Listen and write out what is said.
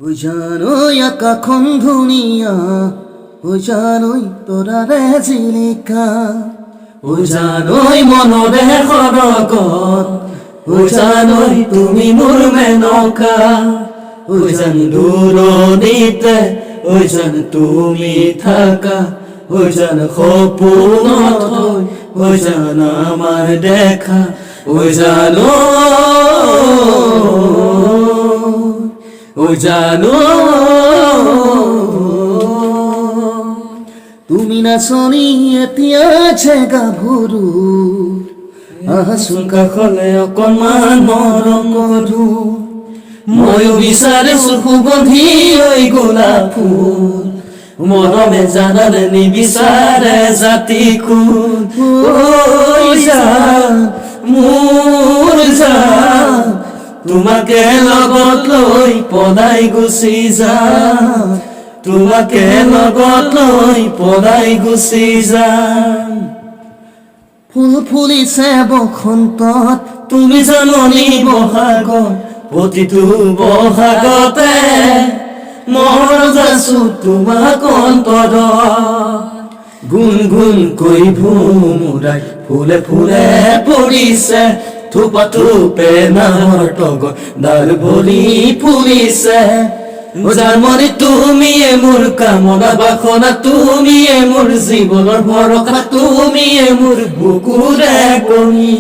ওই জানোই আকাখন ধুনিয়া, ওই জানোই তোরা রে জিলিকা, ওই জানোই মনরে খরকত, ওই জানোই তুমি মোর মেনকা, ওই জান দূরনিতে, ওই জান তুমি থাকা, ওই জান সপোনত হয়, ওই জান আমার দেখা, ওই জানো ওই জানো তুমি না শনি এতিয়া আছে গাভৰু আহচুকা খলে অকণমান মৰম কৰো ময়ো বিচাৰিছো সুগন্ধি ঐ গোলাপ ফুল মৰমে জানালে নিবিচাৰে জাতি কোন ঐ জান মোৰ জান তোমাকে লগত লৈ পলাই গুচি যাম তোমাকে লগত লৈ পলাই গুচি যাম ফুল ফুলিছে বসন্তত তুমি জাননী বহাগত প্ৰতিটো বহাগতে মই যাছো তোমাক অন্তৰত গুণ গুণ কৈ ভুমুৰাই ফুলে ফুলে পৰিছে থোপা থোপে নামৰ টগৰ ডাল ভৰি ফুলিছে যাৰ মনে তুমিয়ে মোৰ কামনা বাসনা তুমিয়ে মোৰ জীৱনৰ ভৰসা তুমিয়ে মোৰ বুকুৰে কণী